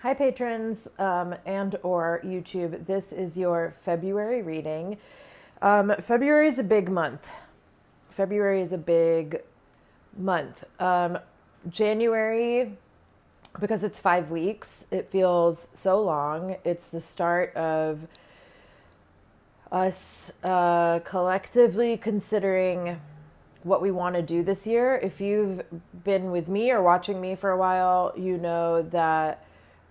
Hi, patrons and or YouTube. This is your February reading. February is a big month. February is a big month. January, because it's 5 weeks, it feels so long. It's the start of us collectively considering what we want to do this year. If you've been with me or watching me for a while, you know that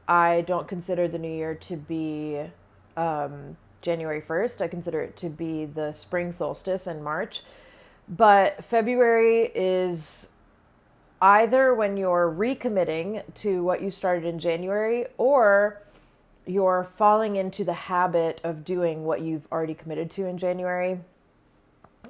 I don't consider the new year to be January 1st. I consider it to be the spring solstice in March. But February is either when you're recommitting to what you started in January, or you're falling into the habit of doing what you've already committed to in January.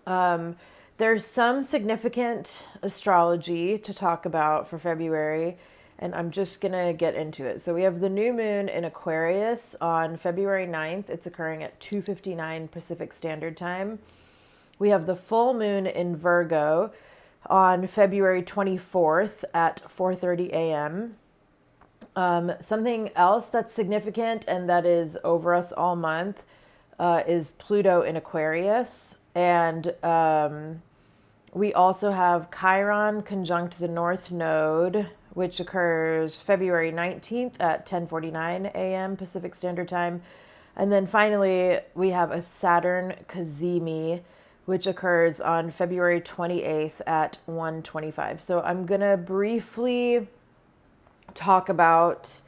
There's some significant astrology to talk about for February, and I'm just going to get into it. So we have the new moon in Aquarius on February 9th. It's occurring at 2:59 Pacific Standard Time. We have the full moon in Virgo on February 24th at 4:30 a.m. Something else that's significant and that is over us all month is Pluto in Aquarius. And we also have Chiron conjunct the North Node, which occurs February 19th at 10:49 a.m. Pacific Standard Time. And then finally, we have a Saturn cazimi, which occurs on February 28th at 1:25. So I'm going to briefly talk about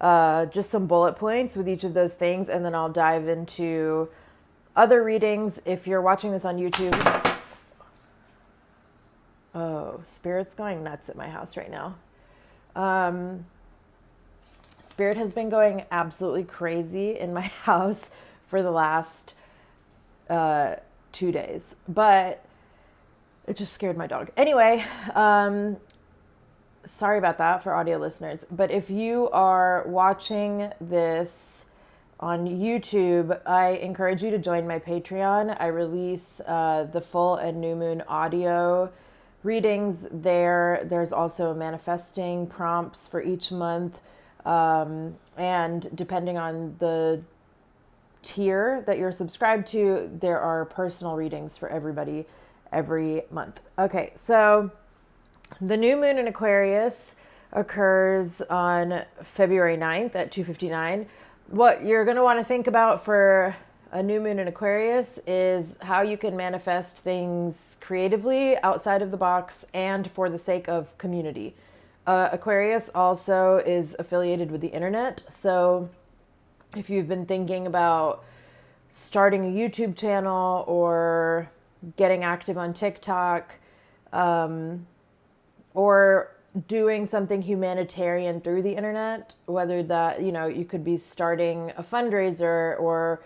just some bullet points with each of those things, and then I'll dive into other readings. If you're watching this on YouTube, oh, Spirit's going nuts at my house right now. Spirit has been going absolutely crazy in my house for the last 2 days, but it just scared my dog. Anyway, sorry about that for audio listeners. But if you are watching this on YouTube, I encourage you to join my Patreon. I release the full and new moon audio readings there. There's also manifesting prompts for each month. And depending on the tier that you're subscribed to, there are personal readings for everybody every month. Okay, so the new moon in Aquarius occurs on February 9th at 2:59. What you're going to want to think about for a new moon in Aquarius is how you can manifest things creatively, outside of the box, and for the sake of community. Aquarius also is affiliated with the internet. So if you've been thinking about starting a YouTube channel or getting active on TikTok, or doing something humanitarian through the internet, whether that, you could be starting a fundraiser or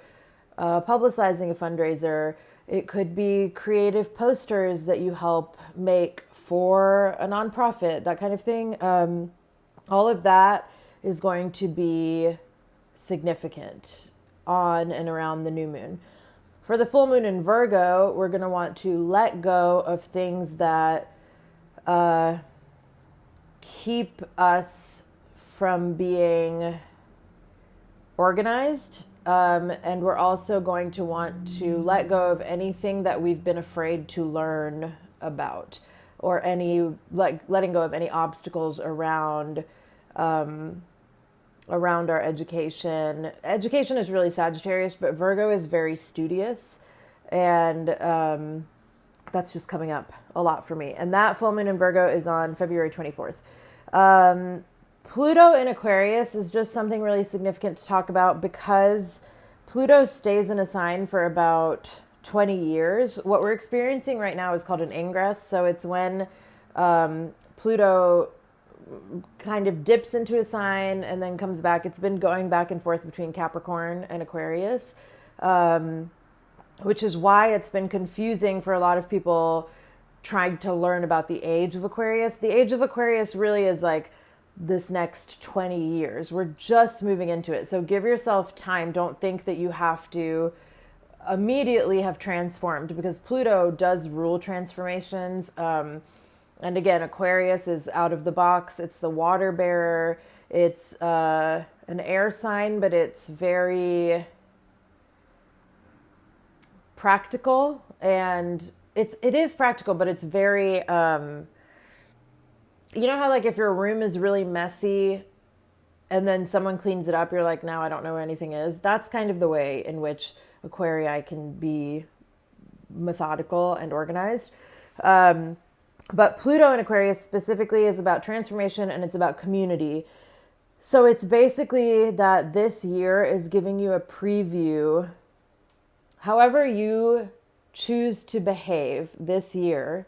publicizing a fundraiser. It could be creative posters that you help make for a nonprofit, that kind of thing. All of that is going to be significant on and around the new moon. For the full moon in Virgo, we're going to want to let go of things that keep us from being organized. And we're also going to want to let go of anything that we've been afraid to learn about, or letting go of any obstacles around our education. Education is really Sagittarius, but Virgo is very studious, and that's just coming up a lot for me. And that full moon in Virgo is on February 24th. Pluto in Aquarius is just something really significant to talk about because Pluto stays in a sign for about 20 years. What we're experiencing right now is called an ingress. So it's when Pluto kind of dips into a sign and then comes back. It's been going back and forth between Capricorn and Aquarius, which is why it's been confusing for a lot of people trying to learn about the age of Aquarius. The age of Aquarius really is like this next 20 years. We're just moving into it. So give yourself time. Don't think that you have to immediately have transformed, because Pluto does rule transformations. And again, Aquarius is out of the box. It's the water bearer. It's an air sign, but it's very practical, and it is practical, but it's very you know how like if your room is really messy and then someone cleans it up, you're like, now I don't know where anything is. That's kind of the way in which Aquarii can be methodical and organized. But Pluto in Aquarius specifically is about transformation, and it's about community. So it's basically that this year is giving you a preview. However you choose to behave this year,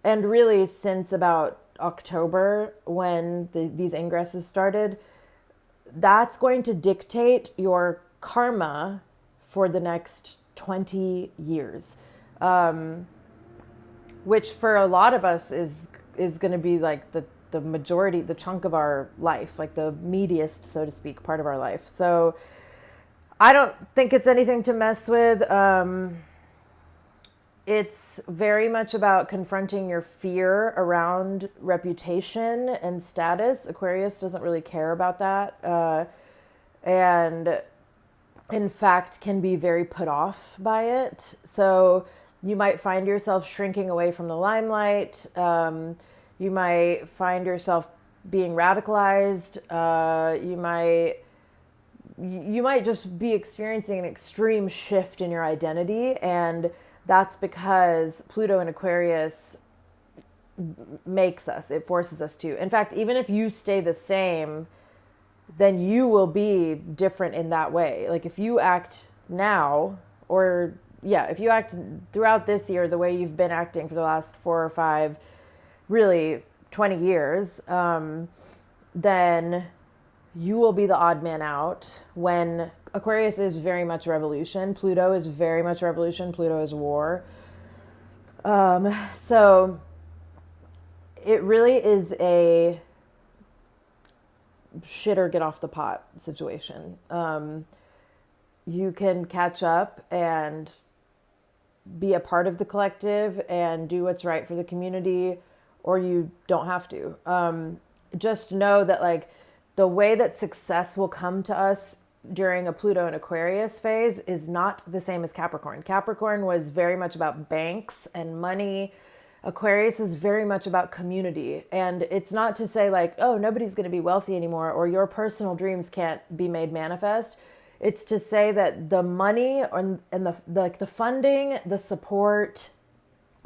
and really since about October when these ingresses started, that's going to dictate your karma for the next 20 years. Which for a lot of us is going to be like the majority, the chunk of our life, like the meatiest, so to speak, part of our life. So I don't think it's anything to mess with. It's very much about confronting your fear around reputation and status. Aquarius doesn't really care about that. And in fact, can be very put off by it. So you might find yourself shrinking away from the limelight. You might find yourself being radicalized. You might just be experiencing an extreme shift in your identity, and that's because Pluto in Aquarius it forces us to. In fact, even if you stay the same, then you will be different in that way. Like if you act now, or if you act throughout this year the way you've been acting for the last 4 or 5, really 20 years, then you will be the odd man out. When Aquarius is very much revolution, Pluto is very much revolution, Pluto is war. So it really is a shit or get off the pot situation. You can catch up and be a part of the collective and do what's right for the community, or you don't have to. Just know that like the way that success will come to us during a Pluto and Aquarius phase is not the same as Capricorn. Capricorn was very much about banks and money. Aquarius is very much about community. And it's not to say like, oh, nobody's going to be wealthy anymore, or your personal dreams can't be made manifest. It's to say that the money and the funding, the support,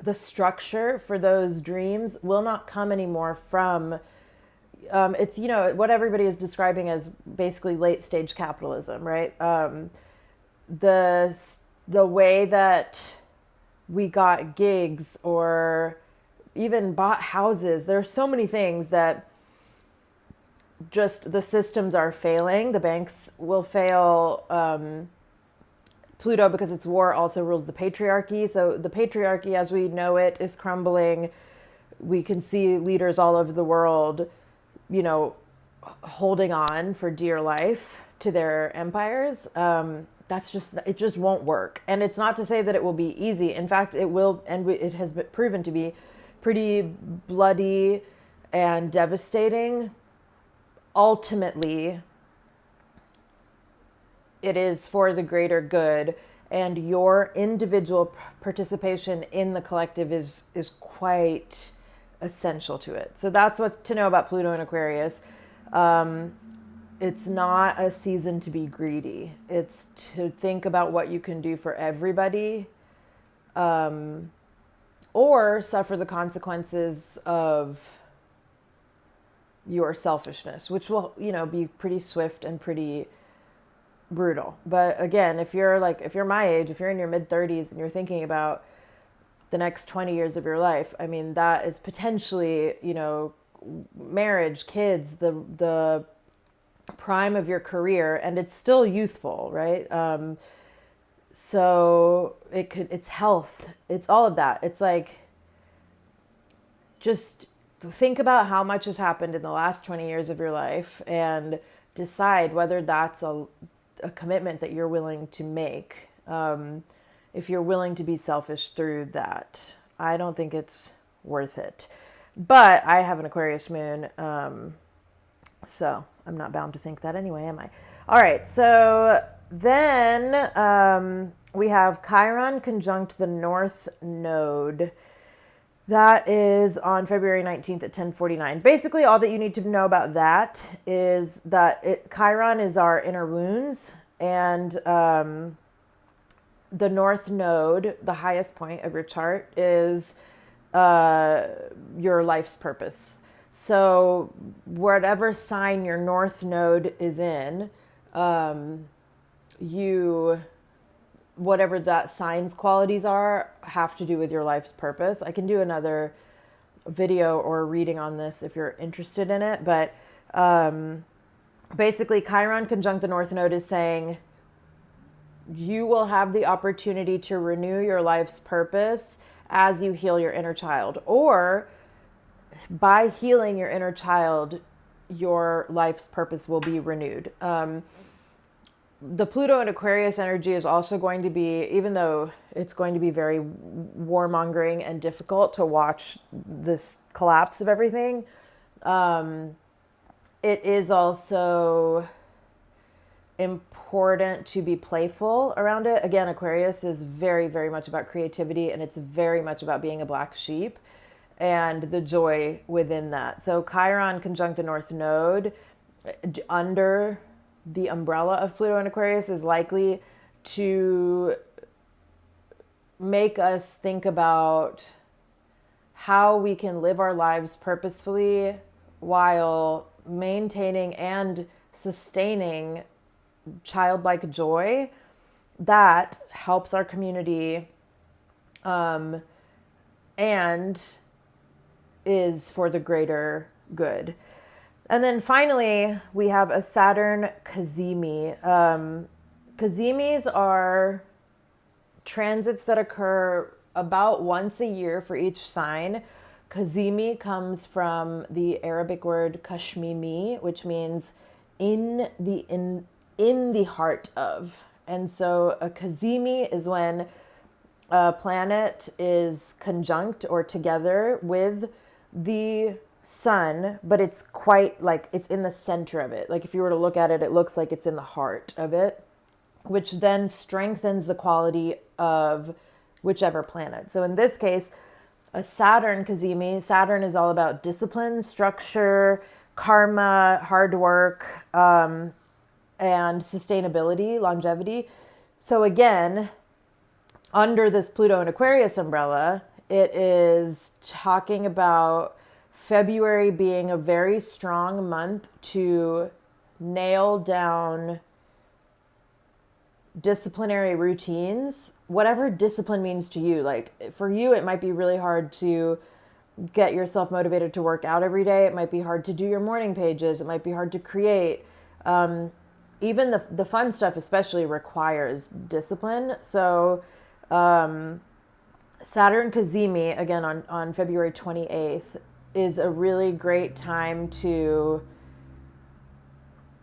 the structure for those dreams will not come anymore from it's, what everybody is describing as basically late stage capitalism, right? The way that we got gigs or even bought houses, there are so many things that just the systems are failing. The banks will fail. Pluto, because it's war, also rules the patriarchy. So the patriarchy as we know it is crumbling. We can see leaders all over the world, holding on for dear life to their empires. It just won't work. And it's not to say that it will be easy. In fact, it will, and it has been proven to be pretty bloody and devastating. Ultimately, it is for the greater good, and your individual participation in the collective is quite essential to it. So that's what to know about Pluto and Aquarius. It's not a season to be greedy. It's to think about what you can do for everybody, or suffer the consequences of your selfishness, which will, be pretty swift and pretty brutal. But again, if you're my age, if you're in your mid-30s and you're thinking about the next 20 years of your life, I mean, that is potentially, marriage, kids, the prime of your career, and it's still youthful, right? So it's health, it's all of that. It's like, just think about how much has happened in the last 20 years of your life and decide whether that's a commitment that you're willing to make. If you're willing to be selfish through that, I don't think it's worth it. But I have an Aquarius moon, so I'm not bound to think that anyway, am I? All right, so then we have Chiron conjunct the North Node. That is on February 19th at 10:49. Basically, all that you need to know about that is that Chiron is our inner wounds, and the North Node, the highest point of your chart, is your life's purpose. So, whatever sign your North Node is in, you whatever that sign's qualities are have to do with your life's purpose. I can do another video or reading on this if you're interested in it, but basically Chiron conjunct the North Node is saying you will have the opportunity to renew your life's purpose as you heal your inner child, or by healing your inner child, your life's purpose will be renewed. The Pluto and Aquarius energy is also going to be, even though it's going to be very warmongering and difficult to watch this collapse of everything, it is also important to be playful around it. Again, Aquarius is very, very much about creativity, and it's very much about being a black sheep and the joy within that. So Chiron conjunct the North Node under the umbrella of Pluto and Aquarius is likely to make us think about how we can live our lives purposefully while maintaining and sustaining childlike joy that helps our community and is for the greater good. And then finally, we have a Saturn cazimi. Cazimis are transits that occur about once a year for each sign. Cazimi comes from the Arabic word kashmimi, which means in the heart of. And so a cazimi is when a planet is conjunct or together with the sun, but it's quite like it's in the center of it. Like if you were to look at it, it looks like it's in the heart of it, which then strengthens the quality of whichever planet. So in this case, a Saturn cazimi, Saturn is all about discipline, structure, karma, hard work, and sustainability, longevity. So again, under this Pluto and Aquarius umbrella, it is talking about February being a very strong month to nail down disciplinary routines, whatever discipline means to you. Like for you, it might be really hard to get yourself motivated to work out every day. It might be hard to do your morning pages. It might be hard to create. Even the fun stuff especially requires discipline. So Saturn cazimi, again on February 28th, is a really great time to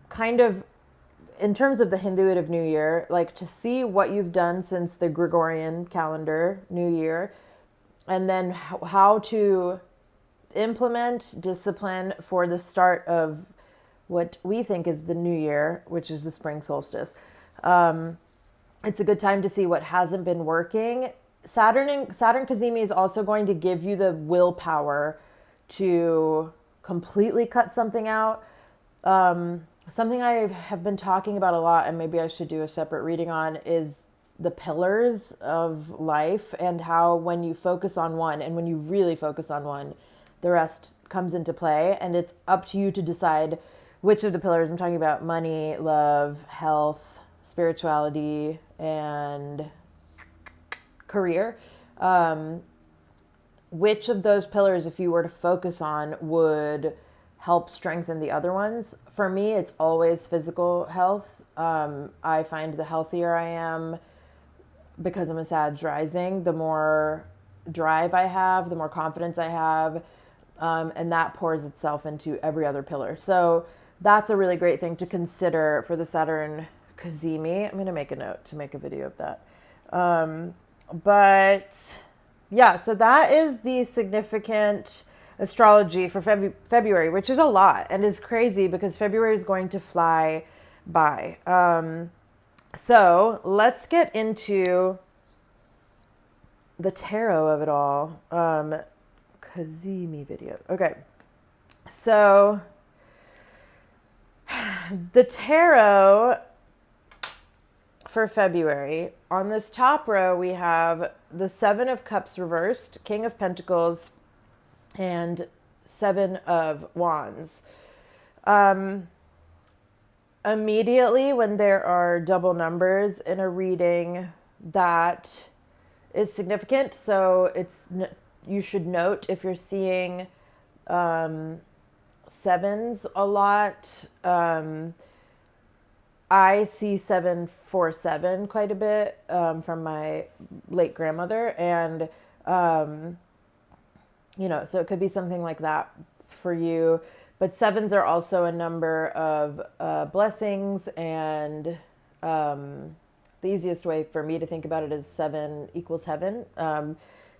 kind of, in terms of the Hinduitive New Year, like to see what you've done since the Gregorian calendar New Year, and then how to implement discipline for the start of what we think is the new year, which is the spring solstice. It's a good time to see what hasn't been working. Saturn cazimi is also going to give you the willpower to completely cut something out. Something I have been talking about a lot, and maybe I should do a separate reading on, is the pillars of life, and how when you focus on one, and when you really focus on one, the rest comes into play. And it's up to you to decide which of the pillars. I'm talking about money, love, health, spirituality, and career. Which of those pillars, if you were to focus on, would help strengthen the other ones? For me, it's always physical health. I find the healthier I am, because I'm a Sag rising, the more drive I have, the more confidence I have, and that pours itself into every other pillar. So that's a really great thing to consider for the Saturn cazimi. I'm going to make a note to make a video of that. But yeah, so that is the significant astrology for February, which is a lot and is crazy because February is going to fly by. So let's get into the tarot of it all. Kazemi video. Okay. So the tarot for February, on this top row, we have the Seven of Cups reversed, King of Pentacles, and Seven of Wands. Immediately when there are double numbers in a reading, that is significant. So you should note if you're seeing sevens a lot. I see 747 quite a bit from my late grandmother, and so it could be something like that for you. But sevens are also a number of blessings, and the easiest way for me to think about it is 7 equals heaven.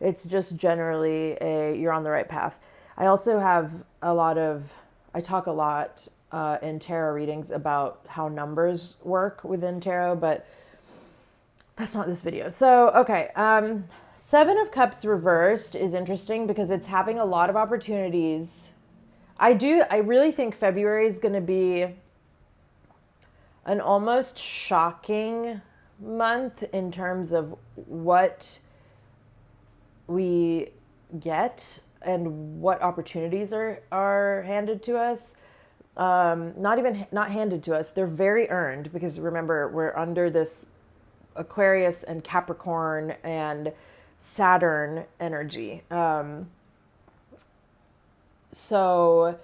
It's just generally you're on the right path. I also have I talk a lot in tarot readings about how numbers work within tarot, but that's not this video. So, okay. Seven of Cups reversed is interesting because it's having a lot of opportunities. I really think February is going to be an almost shocking month in terms of what we get and what opportunities are handed to us. Not handed to us. They're very earned because remember, we're under this Aquarius and Capricorn and Saturn energy. So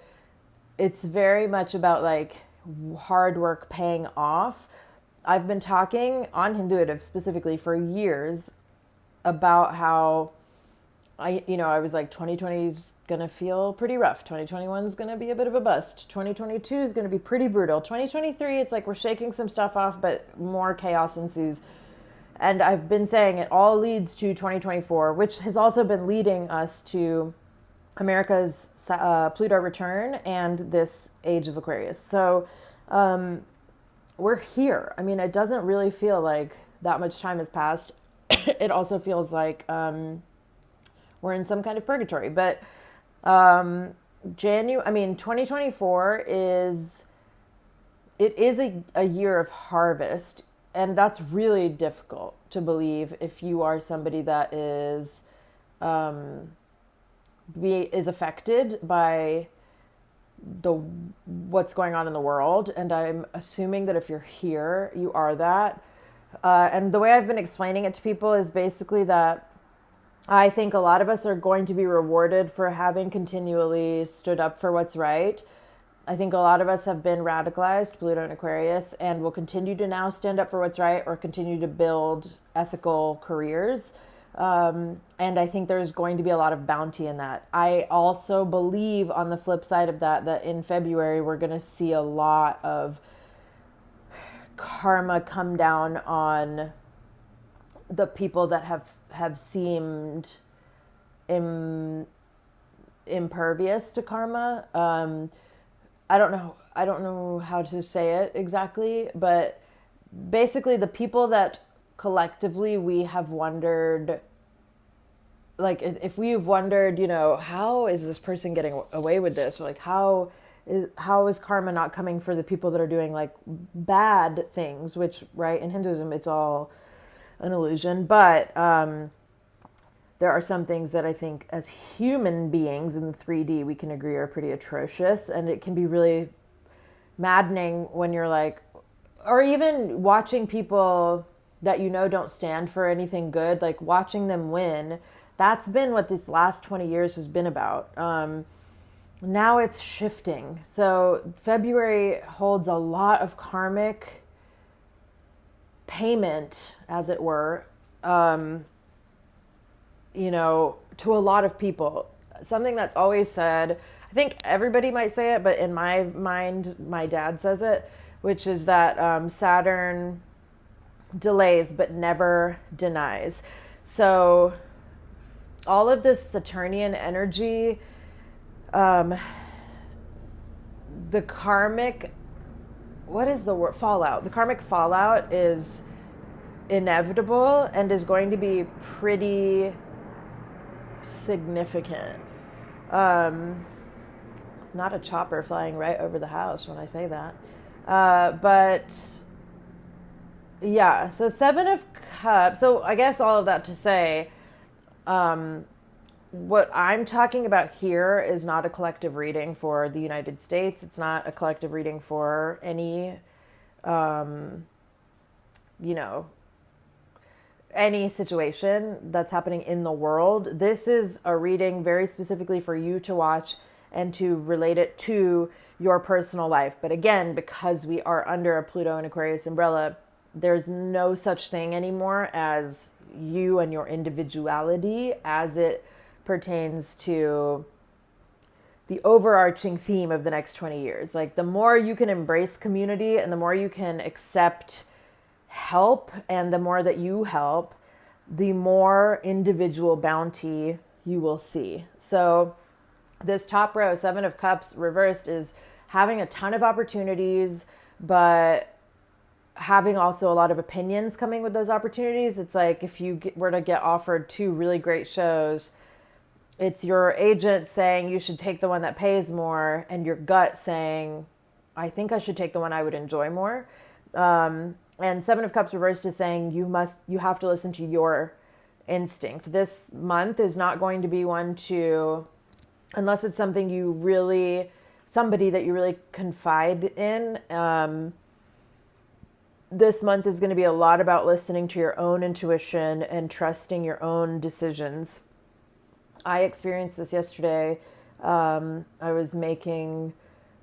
it's very much about like hard work paying off. I've been talking on Hinduitive specifically for years about how I was like 2020 is going to feel pretty rough. 2021 is going to be a bit of a bust. 2022 is going to be pretty brutal. 2023, it's like we're shaking some stuff off, but more chaos ensues. And I've been saying it all leads to 2024, which has also been leading us to America's Pluto return and this age of Aquarius. So we're here. I mean, it doesn't really feel like that much time has passed. It also feels like we're in some kind of purgatory. But 2024 is a year of harvest. And that's really difficult to believe if you are somebody that is affected by what's going on in the world. And I'm assuming that if you're here, you are that. And the way I've been explaining it to people is basically that I think a lot of us are going to be rewarded for having continually stood up for what's right. I think a lot of us have been radicalized, Pluto and Aquarius, and will continue to now stand up for what's right or continue to build ethical careers. And I think there's going to be a lot of bounty in that. I also believe on the flip side of that in February, we're going to see a lot of karma come down on the people that have seemed impervious to karma. I don't know how to say it exactly, but basically the people that collectively we have wondered, like if we've wondered, how is this person getting away with this? Or like how is karma not coming for the people that are doing like bad things, which right in Hinduism it's all an illusion, but there are some things that I think as human beings in the 3D we can agree are pretty atrocious, and it can be really maddening when you're like, or even watching people that don't stand for anything good, like watching them win. That's been what this last 20 years has been about. Now it's shifting. So February holds a lot of karmic payment, as it were, to a lot of people. Something that's always said, I think everybody might say it, but in my mind, my dad says it, which is that Saturn delays but never denies. So all of this Saturnian energy um, the karmic, what is the word? Fallout. The karmic fallout is inevitable and is going to be pretty significant. Um, Not a chopper flying right over the house when I say that. But yeah, so Seven of Cups. So I guess all of that to say, what I'm talking about here is not a collective reading for the United States. It's not a collective reading for any, you know, any situation that's happening in the world. This is a reading very specifically for you to watch and to relate it to your personal life. But again, because we are under a Pluto and Aquarius umbrella, there's no such thing anymore as you and your individuality as it pertains to the overarching theme of the next 20 years. Like, the more you can embrace community and the more you can accept help and the more that you help, the more individual bounty you will see. So this top row, Seven of Cups reversed, is having a ton of opportunities, but having also a lot of opinions coming with those opportunities. It's like if you were to get offered two really great shows, it's your agent saying you should take the one that pays more and your gut saying, I think I should take the one I would enjoy more. And Seven of Cups reversed is saying you have to listen to your instinct. This month is not going to be one to, unless it's somebody that you really confide in. This month is going to be a lot about listening to your own intuition and trusting your own decisions. I experienced this yesterday. I was making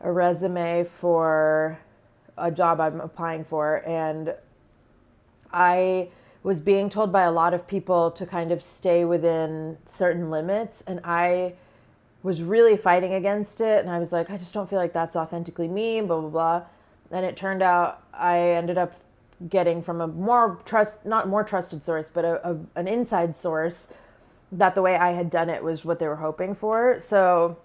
a resume for a job I'm applying for, and I was being told by a lot of people to kind of stay within certain limits, and I was really fighting against it, and I was like, I just don't feel like that's authentically me, blah, blah, blah. And it turned out I ended up getting from a not more trusted source, but an inside source, that the way I had done it was what they were hoping for. So,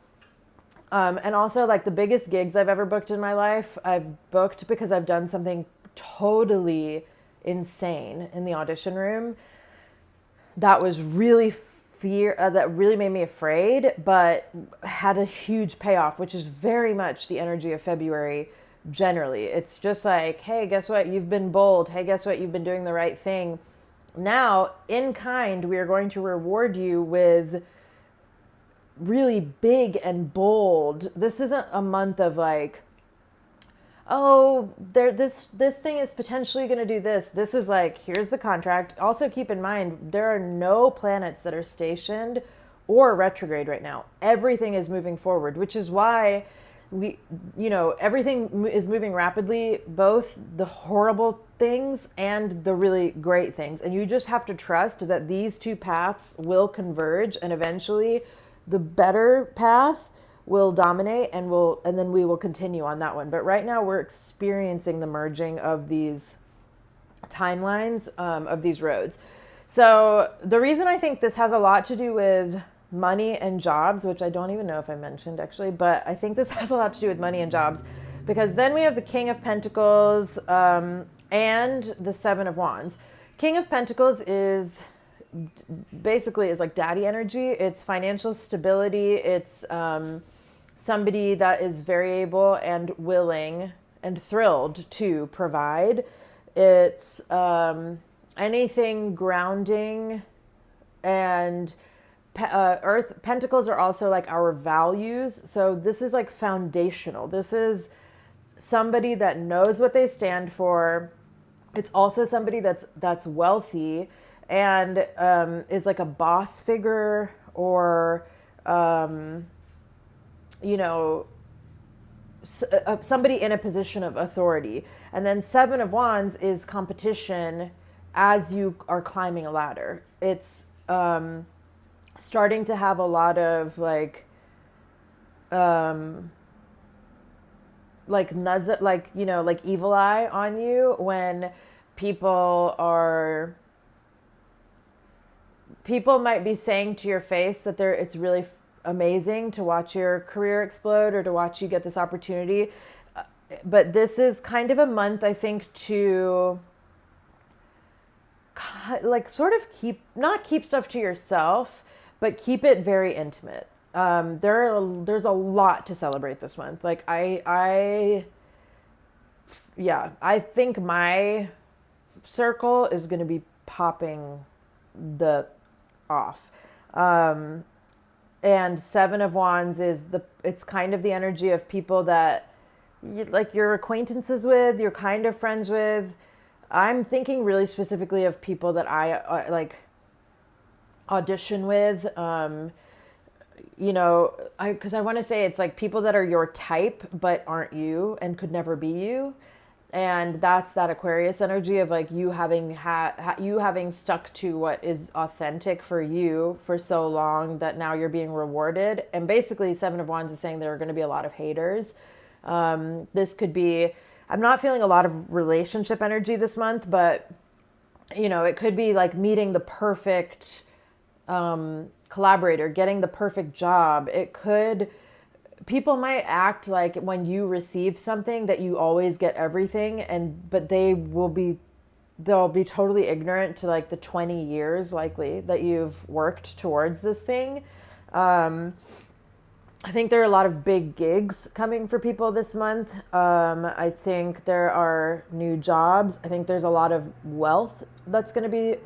and also, like, the biggest gigs I've ever booked in my life, I've booked because I've done something totally insane in the audition room that was really that really made me afraid, but had a huge payoff, which is very much the energy of February generally. It's just like, hey, guess what? You've been bold. Hey, guess what? You've been doing the right thing. Now, in kind, we are going to reward you with really big and bold. This isn't a month of like, oh, this thing is potentially going to do this. This is like, here's the contract. Also keep in mind, there are no planets that are stationed or retrograde right now. Everything is moving forward, which is why everything is moving rapidly, both the horrible things and the really great things. And you just have to trust that these two paths will converge, and eventually the better path will dominate, and then we will continue on that one. But right now we're experiencing the merging of these timelines, of these roads. So the reason I think this has a lot to do with money and jobs, which I don't even know if I mentioned actually, but I think this has a lot to do with money and jobs, because then we have the King of Pentacles and the Seven of Wands. King of Pentacles is like daddy energy. It's financial stability. It's somebody that is very able and willing and thrilled to provide. It's anything grounding, and Earth. Pentacles are also like our values. So this is like foundational. This is somebody that knows what they stand for. It's also somebody that's wealthy and is like a boss figure, or somebody in a position of authority. And then Seven of Wands is competition as you are climbing a ladder. It's starting to have a lot of like evil eye on you when people might be saying to your face that it's really amazing to watch your career explode or to watch you get this opportunity. But this is kind of a month, I think, to like sort of not keep stuff to yourself, but keep it very intimate. There's a lot to celebrate this month. Like yeah, I think my circle is going to be popping the off. And Seven of Wands is it's kind of the energy of people that like you're acquaintances with, you're kind of friends with. I'm thinking really specifically of people that I like audition with. Because I want to say it's like people that are your type but aren't you and could never be you. And that's that Aquarius energy of like you having you having stuck to what is authentic for you for so long that now you're being rewarded. And basically, Seven of Wands is saying there are going to be a lot of haters. This could be, I'm not feeling a lot of relationship energy this month, but it could be like meeting the perfect collaborator, getting the perfect job. People might act like when you receive something that you always get everything, but they'll be totally ignorant to like the 20 years likely that you've worked towards this thing. I think there are a lot of big gigs coming for people this month. I think there are new jobs. I think there's a lot of wealth that's going to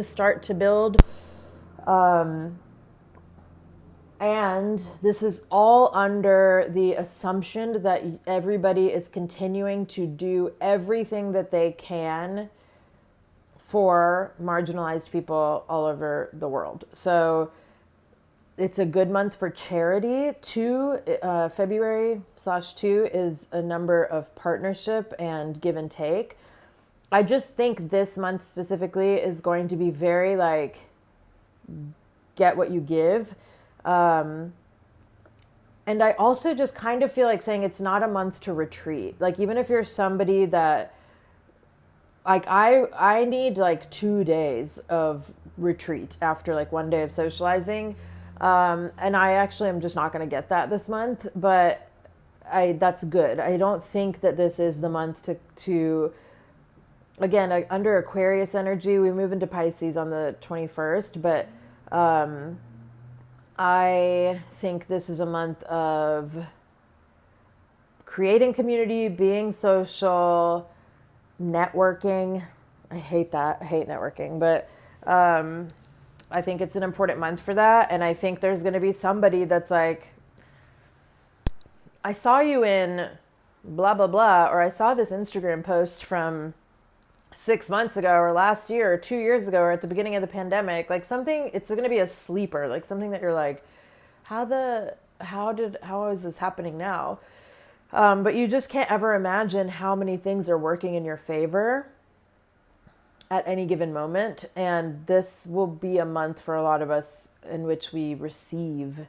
start to build. And this is all under the assumption that everybody is continuing to do everything that they can for marginalized people all over the world. So it's a good month for charity. February/2 is a number of partnership and give and take. I just think this month specifically is going to be very like get what you give. And I also just kind of feel like saying it's not a month to retreat. Like even if you're somebody that like I need like 2 days of retreat after like 1 day of socializing. And I actually am just not going to get that this month, but that's good. I don't think that this is the month to again, under Aquarius energy, we move into Pisces on the 21st, but, I think this is a month of creating community, being social, networking. I hate that. I hate networking, but, I think it's an important month for that. And I think there's going to be somebody that's like, I saw you in blah, blah, blah, or I saw this Instagram post from 6 months ago or last year or 2 years ago or at the beginning of the pandemic, like something, it's going to be a sleeper, like something that you're like, how is this happening now? But you just can't ever imagine how many things are working in your favor at any given moment. And this will be a month for a lot of us in which we receive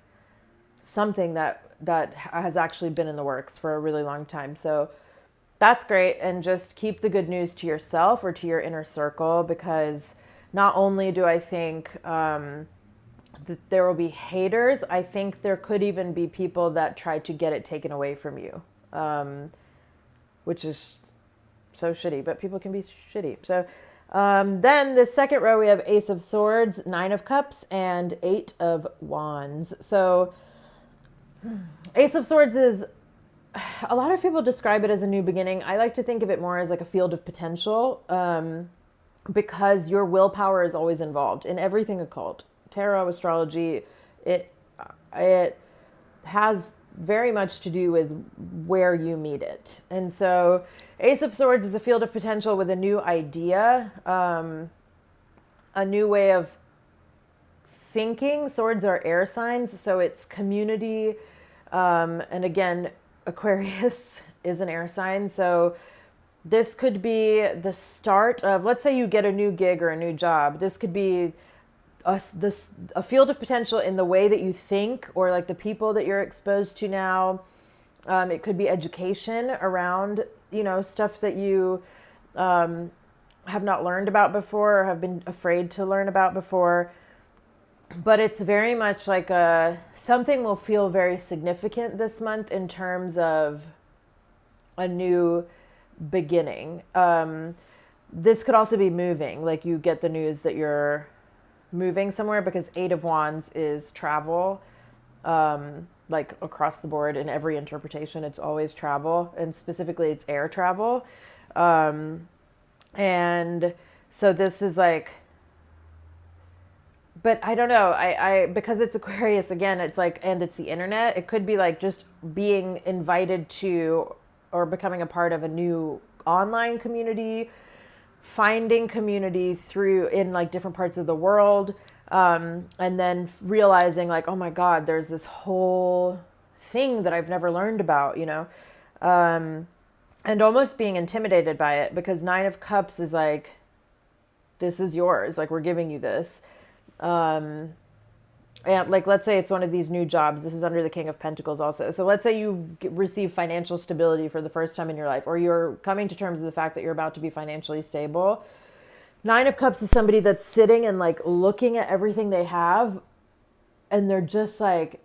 something that has actually been in the works for a really long time. So that's great. And just keep the good news to yourself or to your inner circle, because not only do I think that there will be haters, I think there could even be people that try to get it taken away from you, which is so shitty, but people can be shitty. So then the second row, we have Ace of Swords, Nine of Cups, and Eight of Wands. So Ace of Swords is, a lot of people describe it as a new beginning. I like to think of it more as like a field of potential, because your willpower is always involved in everything occult. Tarot, astrology, it has very much to do with where you meet it. And so Ace of Swords is a field of potential with a new idea, a new way of thinking. Swords are air signs, so it's community. And again, Aquarius is an air sign. So this could be the start of, let's say you get a new gig or a new job. This could be a field of potential in the way that you think, or like the people that you're exposed to now. It could be education around, stuff that you have not learned about before or have been afraid to learn about before. but it's very much like a something will feel very significant this month in terms of a new beginning. This could also be moving, like you get the news that you're moving somewhere, because Eight of Wands is travel, like across the board in every interpretation. It's always travel, and specifically it's air travel. And so this is like, but I don't know. I because it's Aquarius again, it's like, and it's the internet. It could be like just being invited to or becoming a part of a new online community, finding community through in like different parts of the world, and then realizing like, oh my God, there's this whole thing that I've never learned about, and almost being intimidated by it, because Nine of Cups is like, this is yours, like we're giving you this. And like, let's say it's one of these new jobs. This is under the King of Pentacles also. So let's say you receive financial stability for the first time in your life, or you're coming to terms with the fact that you're about to be financially stable. Nine of Cups is somebody that's sitting and like looking at everything they have, and they're just like,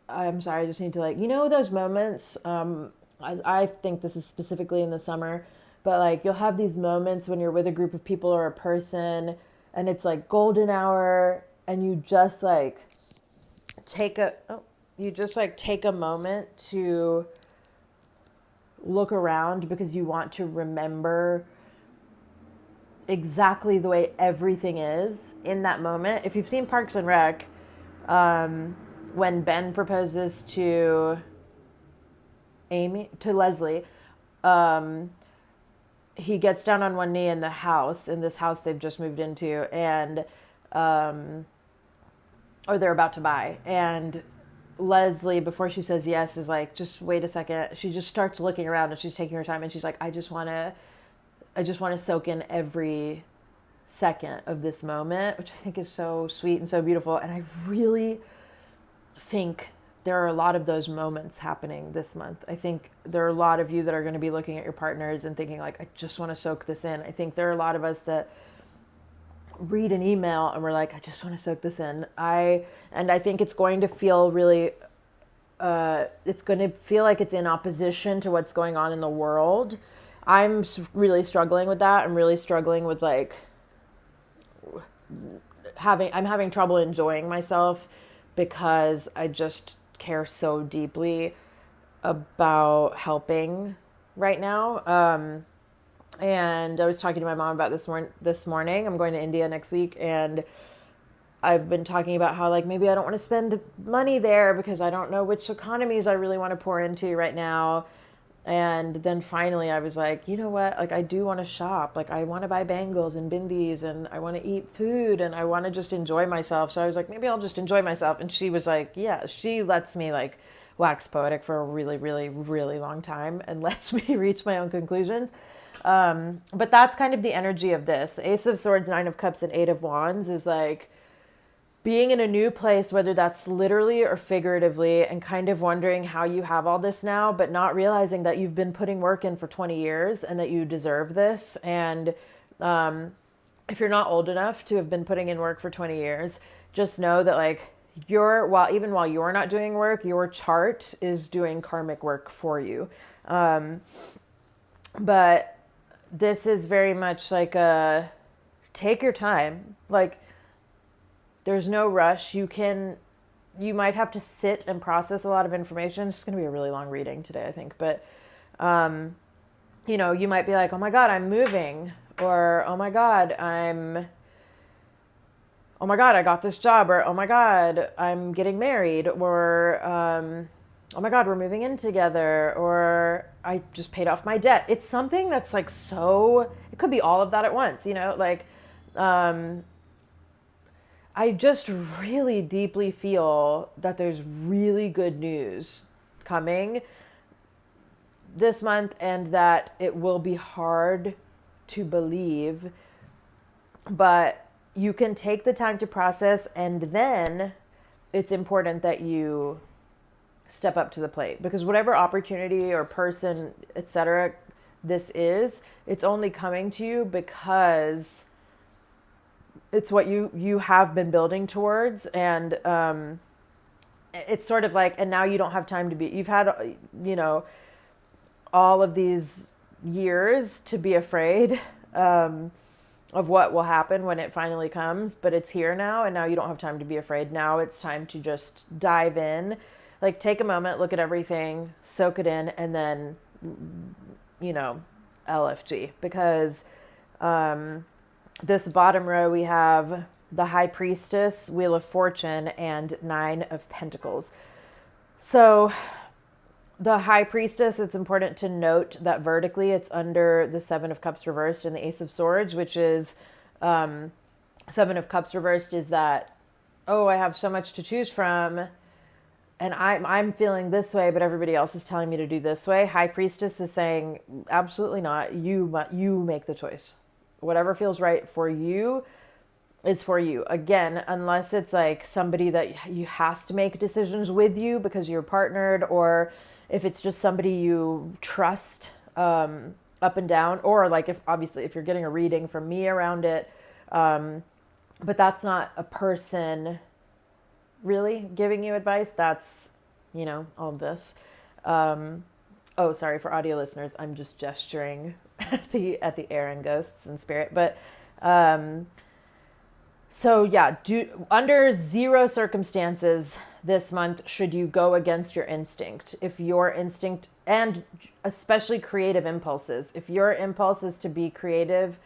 I'm sorry, I just need to like, those moments. I think this is specifically in the summer, but like you'll have these moments when you're with a group of people or a person, and it's like golden hour, and you just like take a moment to look around, because you want to remember exactly the way everything is in that moment. If you've seen Parks and Rec, when Ben proposes to Leslie, he gets down on one knee in this house they've just moved into, and or they're about to buy. And Leslie, before she says yes, is like, just wait a second. She just starts looking around, and she's taking her time, and she's like, I just want to soak in every second of this moment, which I think is so sweet and so beautiful. And I really think there are a lot of those moments happening this month. I think there are a lot of you that are going to be looking at your partners and thinking like, I just want to soak this in. I think there are a lot of us that read an email and we're like, I just want to soak this in. I think it's going to feel really, it's going to feel like it's in opposition to what's going on in the world. I'm really struggling with that. I'm really struggling with like I'm having trouble enjoying myself, because I just care so deeply about helping right now. And I was talking to my mom about this morning. I'm going to India next week, and I've been talking about how like maybe I don't want to spend money there because I don't know which economies I really want to pour into right now. And then finally I was like, you know what? Like, I do want to shop. Like, I want to buy bangles and bindis, and I want to eat food, and I want to just enjoy myself. So I was like, maybe I'll just enjoy myself. And she was like, yeah, she lets me like wax poetic for a really, really, really long time and lets me reach my own conclusions. But that's kind of the energy of this. Ace of Swords, Nine of Cups, and Eight of Wands is like being in a new place, whether that's literally or figuratively, and kind of wondering how you have all this now, but not realizing that you've been putting work in for 20 years and that you deserve this. And if you're not old enough to have been putting in work for 20 years, just know that like even while you're not doing work, your chart is doing karmic work for you. But this is very much like take your time. Like, there's no rush. You might have to sit and process a lot of information. It's going to be a really long reading today, I think. But, you might be like, oh my God, I'm moving. Or, oh my God, I got this job. Or, oh my God, I'm getting married. Or, oh my God, we're moving in together. Or, I just paid off my debt. It's something that's like it could be all of that at once, like, I just really deeply feel that there's really good news coming this month, and that it will be hard to believe, but you can take the time to process, and then it's important that you step up to the plate, because whatever opportunity or person, etc., this is, it's only coming to you because it's what you have been building towards, and it's sort of like, and now you don't have time to be, you've had, you know, all of these years to be afraid of what will happen when it finally comes, but it's here now, and now you don't have time to be afraid. Now it's time to just dive in, like take a moment, look at everything, soak it in, and then, you know, LFG, because this bottom row we have the High Priestess, Wheel of Fortune, and Nine of Pentacles. So the High Priestess, it's important to note that vertically it's under the Seven of Cups reversed and the Ace of Swords, which is Seven of Cups reversed is that, oh, I have so much to choose from, and I'm feeling this way, but everybody else is telling me to do this way. High Priestess is saying, absolutely not. You make the choice. Whatever feels right for you is for you. Again, unless it's like somebody that you has to make decisions with you because you're partnered, or if it's just somebody you trust up and down, or like if obviously if you're getting a reading from me around it, but that's not a person really giving you advice. That's, you know, all of this. Oh, sorry for audio listeners. I'm just gesturing at the air and ghosts and spirit. But so yeah, under zero circumstances this month should you go against your instinct. If your instinct, and especially creative impulses, if your impulse is to be creative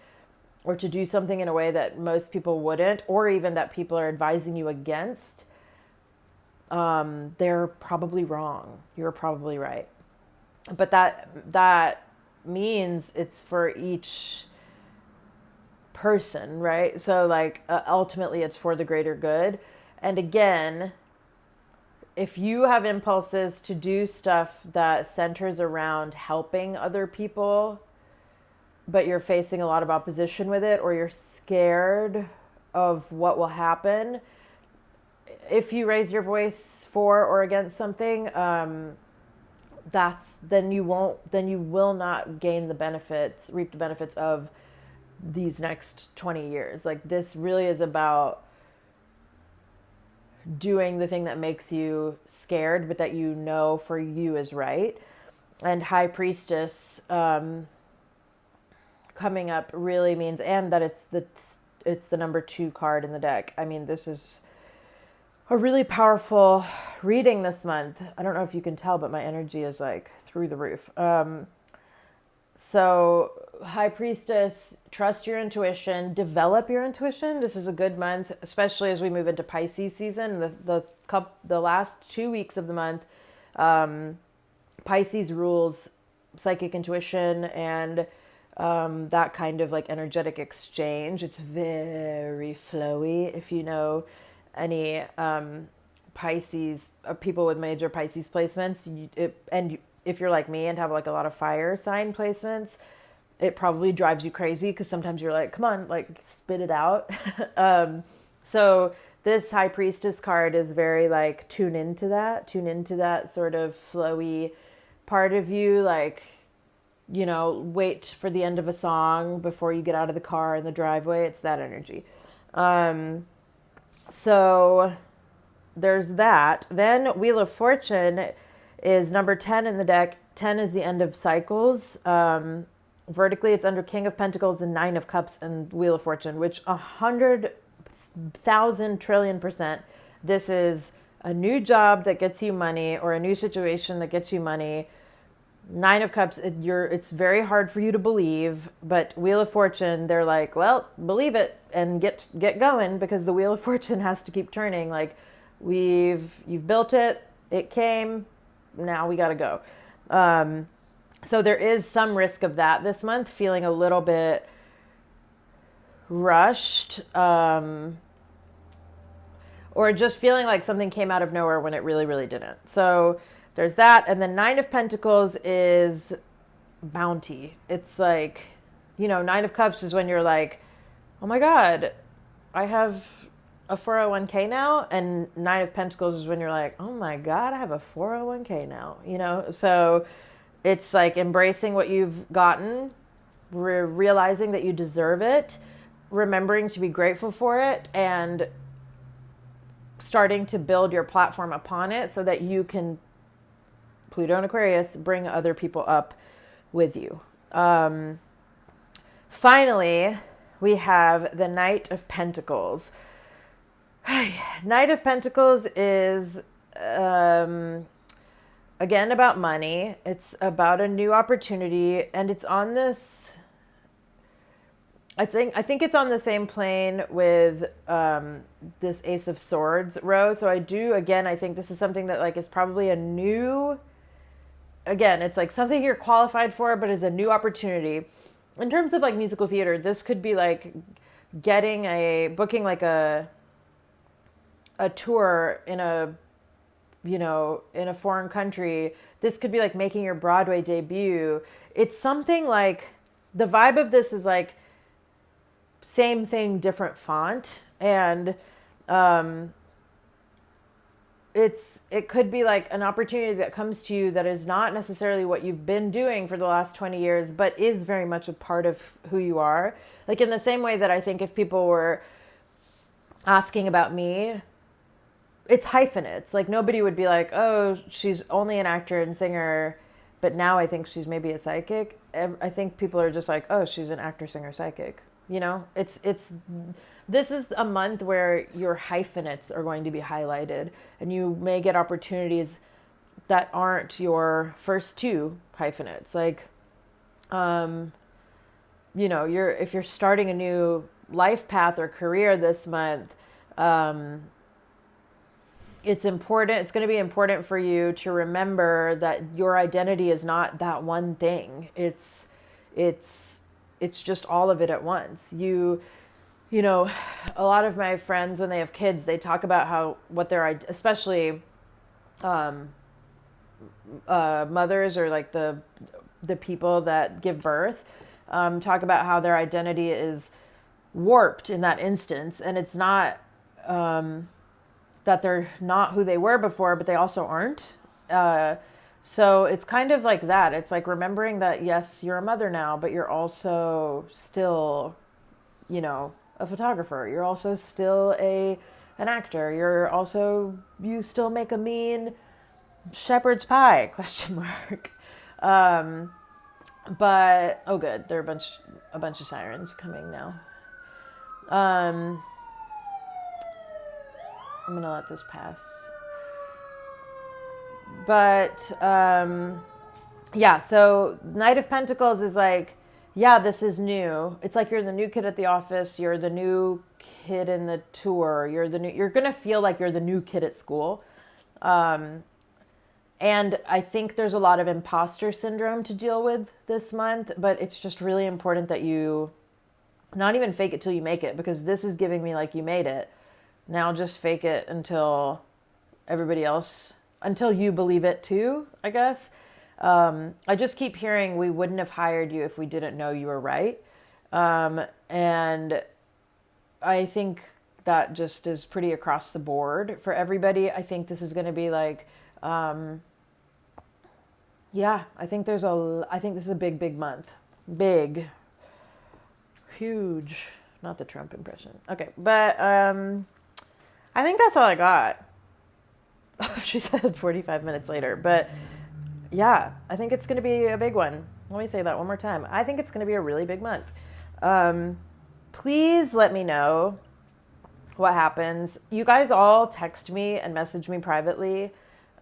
or to do something in a way that most people wouldn't, or even that people are advising you against, they're probably wrong. You're probably right. But that means it's for each person, right? So like ultimately it's for the greater good. And again, if you have impulses to do stuff that centers around helping other people, but you're facing a lot of opposition with it, or you're scared of what will happen if you raise your voice for or against something, then you will not gain the benefits, reap the benefits of these next 20 years. Like, this really is about doing the thing that makes you scared, but that you know for you is right. And High Priestess coming up really means, and that it's the number 2 card in the deck. I mean, this is a really powerful reading this month. I don't know if you can tell, but my energy is like through the roof. So High Priestess, trust your intuition, develop your intuition. This is a good month, especially as we move into Pisces season. The last 2 weeks of the month, Pisces rules psychic intuition and that kind of like energetic exchange. It's very flowy. If you know any Pisces, people with major Pisces placements, if you're like me and have like a lot of fire sign placements, it probably drives you crazy because sometimes you're like, come on, like spit it out. So this High Priestess card is very like tune into that sort of flowy part of you, like, you know, wait for the end of a song before you get out of the car in the driveway. It's that energy. So there's that. Then Wheel of Fortune is number 10 in the deck. 10 is the end of cycles. Vertically, it's under King of Pentacles and Nine of Cups and Wheel of Fortune, which 100,000 trillion %. This is a new job that gets you money, or a new situation that gets you money. Nine of Cups, it's very hard for you to believe, but Wheel of Fortune, they're like, well, believe it and get going, because the Wheel of Fortune has to keep turning. Like, you've built it, it came, now we got to go. So there is some risk of that this month, feeling a little bit rushed, or just feeling like something came out of nowhere when it really, really didn't. So there's that. And then Nine of Pentacles is bounty. It's like, you know, Nine of Cups is when you're like, oh my God, I have a 401k now. And Nine of Pentacles is when you're like, oh my God, I have a 401k now, you know? So it's like embracing what you've gotten, realizing that you deserve it, remembering to be grateful for it and starting to build your platform upon it so that you can, Pluto and Aquarius, bring other people up with you. Finally, we have the Knight of Pentacles. Knight of Pentacles is, again, about money. It's about a new opportunity, and it's on this. I think it's on the same plane with this Ace of Swords row. So I think this is something that like is probably a new. Again, it's like something you're qualified for, but is a new opportunity. In terms of like musical theater, this could be like booking like a tour in a foreign country. This could be like making your Broadway debut. It's something like, the vibe of this is like same thing, different font. And it could be like an opportunity that comes to you that is not necessarily what you've been doing for the last 20 years, but is very much a part of who you are. Like in the same way that I think if people were asking about me, it's hyphenates. Like nobody would be like, oh, she's only an actor and singer, but now I think she's maybe a psychic. I think people are just like, oh, she's an actor, singer, psychic. This is a month where your hyphenates are going to be highlighted, and you may get opportunities that aren't your first two hyphenates. Like, if you're starting a new life path or career this month, it's important. It's going to be important for you to remember that your identity is not that one thing. It's just all of it at once. A lot of my friends, when they have kids, they talk about how what their, especially mothers or like the people that give birth, talk about how their identity is warped in that instance. And it's not that they're not who they were before, but they also aren't. So it's kind of like that. It's like remembering that, yes, you're a mother now, but you're also still, a photographer. You're also still an actor. You still make a mean shepherd's pie, question mark. But, oh good, there are a bunch of sirens coming now. I'm going to let this pass. But, so Knight of Pentacles is like, yeah, this is new. It's like you're the new kid at the office. You're the new kid in the tour. You're going to feel like you're the new kid at school. And I think there's a lot of imposter syndrome to deal with this month, but it's just really important that you not even fake it till you make it, because this is giving me like you made it. Now just fake it until you believe it too, I guess. I just keep hearing we wouldn't have hired you if we didn't know you were right. And I think that just is pretty across the board for everybody. I think this is going to be like, I think this is a big, big month. Big, huge, not the Trump impression. Okay. But, I think that's all I got. She said 45 minutes later, but yeah, I think it's going to be a big one. Let me say that one more time. I think it's going to be a really big month. Please let me know what happens. You guys all text me and message me privately,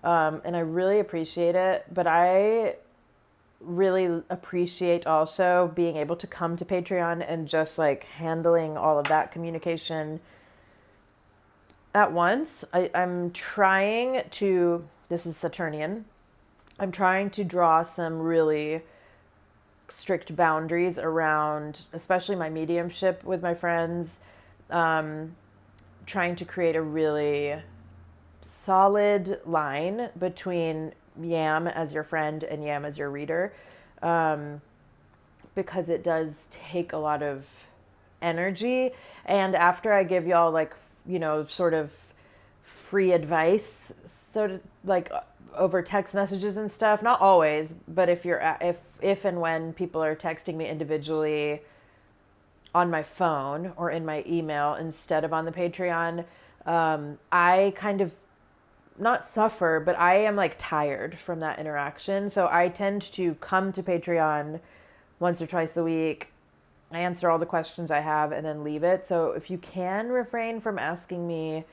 and I really appreciate it. But I really appreciate also being able to come to Patreon and just like handling all of that communication at once. I'm trying to, this is Saturnian, I'm trying to draw some really strict boundaries around, especially my mediumship with my friends, trying to create a really solid line between Yam as your friend and Yam as your reader, because it does take a lot of energy. And after I give y'all like, sort of free advice, sort of like over text messages and stuff, not always, but if and when people are texting me individually, on my phone or in my email instead of on the Patreon, I kind of not suffer, but I am like tired from that interaction. So I tend to come to Patreon once or twice a week, answer all the questions I have, and then leave it. So if you can refrain from asking me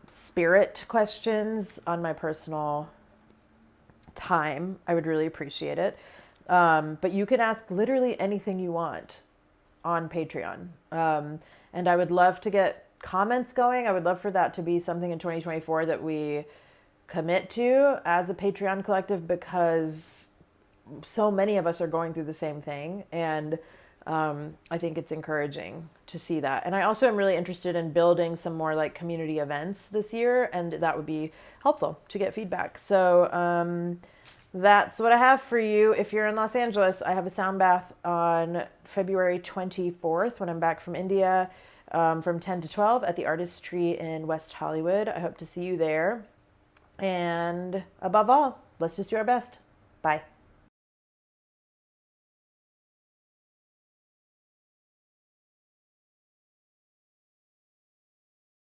spirit questions on my personal time, I would really appreciate it. But you can ask literally anything you want on Patreon. And I would love to get comments going. I would love for that to be something in 2024 that we commit to as a Patreon collective, because so many of us are going through the same thing. And I think it's encouraging to see that. And I also am really interested in building some more like community events this year, and that would be helpful to get feedback. So that's what I have for you. If you're in Los Angeles, I have a sound bath on February 24th when I'm back from India, from 10 to 12 at the Artistry in West Hollywood. I hope to see you there. And above all, let's just do our best. Bye.